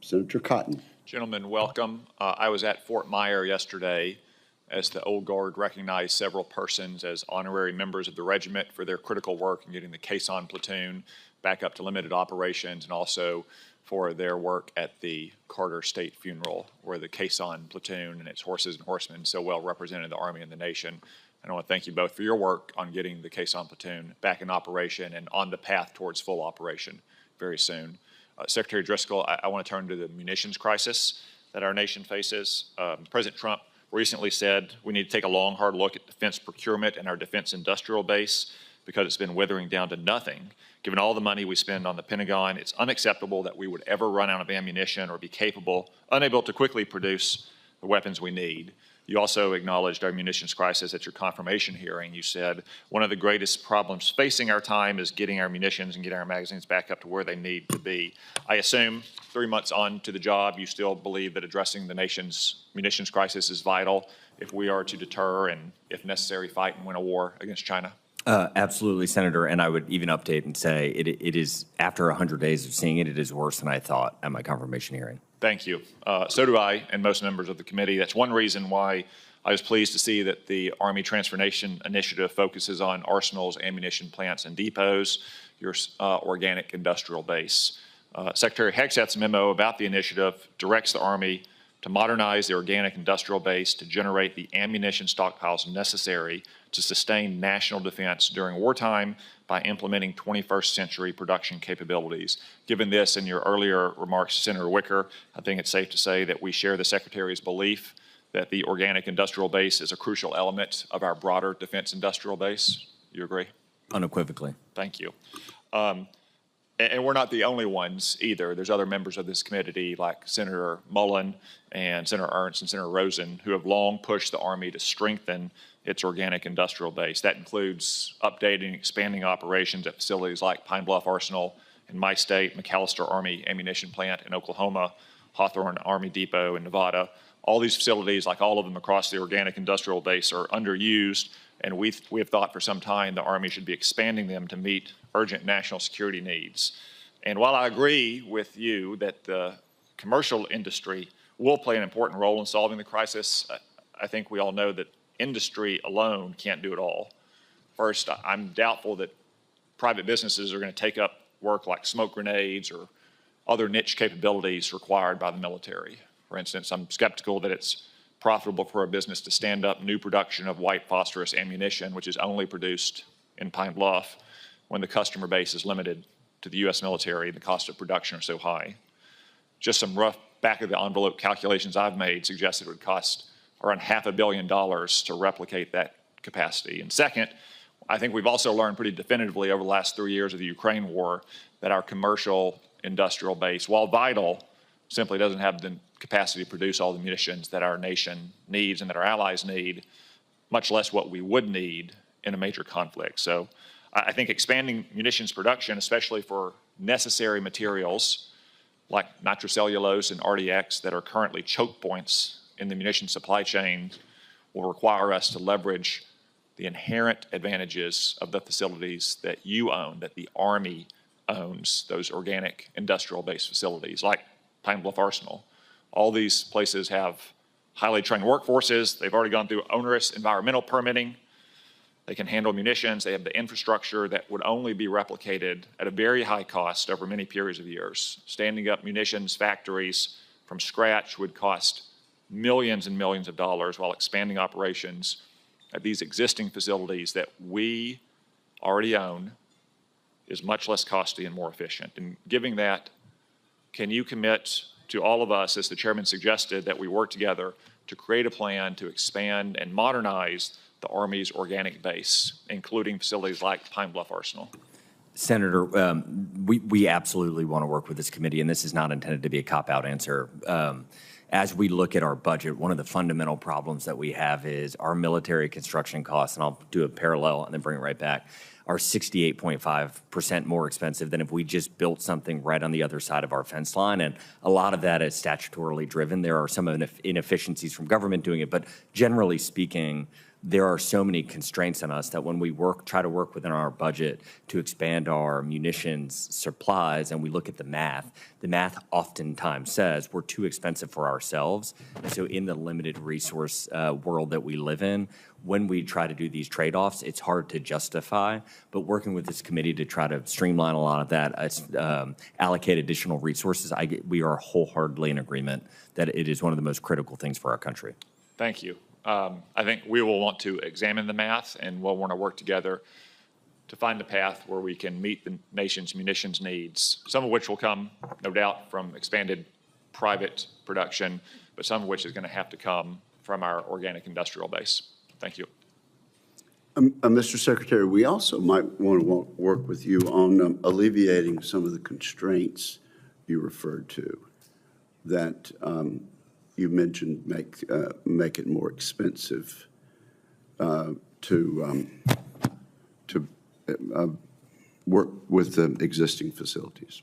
Senator Cotton. Gentlemen, welcome. I was at Fort Myer yesterday as the Old Guard recognized several persons as honorary members of the regiment for their critical work in getting the caisson platoon back up to limited operations, and also for their work at the Carter State Funeral, where the caisson platoon and its horses and horsemen so well represented the Army and the nation. And I want to thank you both for your work on getting the caisson platoon back in operation and on the path towards full operation very soon. Secretary Driscoll, I want to turn to the munitions crisis that our nation faces. President Trump recently said we need to take a long, hard look at defense procurement and our defense industrial base because it's been withering down to nothing. Given all the money we spend on the Pentagon, it's unacceptable that we would ever run out of ammunition or be unable to quickly produce the weapons we need. You also acknowledged our munitions crisis at your confirmation hearing. You said one of the greatest problems facing our time is getting our munitions and getting our magazines back up to where they need to be. I assume 3 months on to the job, you still believe that addressing the nation's munitions crisis is vital if we are to deter and, if necessary, fight and win a war against China? Absolutely, Senator, and I would even update and say it is, after 100 days of seeing it, it is worse than I thought at my confirmation hearing. Thank you. So do I and most members of the committee. That's one reason why I was pleased to see that the Army Transformation Initiative focuses on arsenals, ammunition plants, and depots, your organic industrial base. Secretary Hegseth's memo about the initiative directs the Army to modernize the organic industrial base to generate the ammunition stockpiles necessary to sustain national defense during wartime by implementing 21st century production capabilities. Given this and your earlier remarks, Senator Wicker, I think it's safe to say that we share the Secretary's belief that the organic industrial base is a crucial element of our broader defense industrial base. You agree? Unequivocally. Thank you. And we're not the only ones either. There's other members of this committee like Senator Mullen and Senator Ernst and Senator Rosen who have long pushed the Army to strengthen its organic industrial base. That includes updating and expanding operations at facilities like Pine Bluff Arsenal in my state, McAllister Army Ammunition Plant in Oklahoma, Hawthorne Army Depot in Nevada. All these facilities, like all of them across the organic industrial base, are underused, and we have thought for some time the Army should be expanding them to meet urgent national security needs. And while I agree with you that the commercial industry will play an important role in solving the crisis, I think we all know that industry alone can't do it all. First, I'm doubtful that private businesses are going to take up work like smoke grenades or other niche capabilities required by the military. For instance, I'm skeptical that it's profitable for a business to stand up new production of white phosphorus ammunition, which is only produced in Pine Bluff, when the customer base is limited to the U.S. military and the cost of production are so high. Just some rough back-of-the-envelope calculations I've made suggest it would cost around $500 million to replicate that capacity. And second, I think we've also learned pretty definitively over the last 3 years of the Ukraine war that our commercial industrial base, while vital, simply doesn't have the capacity to produce all the munitions that our nation needs and that our allies need, much less what we would need in a major conflict. So I think expanding munitions production, especially for necessary materials like nitrocellulose and RDX that are currently choke points in the munitions supply chain, will require us to leverage the inherent advantages of the facilities that you own, that the Army owns, those organic industrial base facilities like Pine Bluff Arsenal. All these places have highly trained workforces. They've already gone through onerous environmental permitting. They can handle munitions. They have the infrastructure that would only be replicated at a very high cost over many periods of years. Standing up munitions factories from scratch would cost millions and millions of dollars, while expanding operations at these existing facilities that we already own is much less costly and more efficient. And given that, can you commit to all of us, as the chairman suggested, that we work together to create a plan to expand and modernize the Army's organic base, including facilities like Pine Bluff Arsenal? Senator, we absolutely want to work with this committee, and this is not intended to be a cop-out answer. As we look at our budget, one of the fundamental problems that we have is our military construction costs, and I'll do a parallel and then bring it right back, are 68.5% more expensive than if we just built something right on the other side of our fence line. And a lot of that is statutorily driven. There are some inefficiencies from government doing it, but generally speaking, there are so many constraints on us that when we try to work within our budget to expand our munitions supplies, and we look at the math oftentimes says we're too expensive for ourselves. And so in the limited resource world that we live in, when we try to do these trade-offs, it's hard to justify. But working with this committee to try to streamline a lot of that, allocate additional resources, we are wholeheartedly in agreement that it is one of the most critical things for our country. Thank you. I think we will want to examine the math, and we'll want to work together to find a path where we can meet the nation's munitions needs, some of which will come, no doubt, from expanded private production, but some of which is going to have to come from our organic industrial base. Thank you. Mr. Secretary, we also might want to work with you on alleviating some of the constraints you referred to that you mentioned make it more expensive to work with the existing facilities.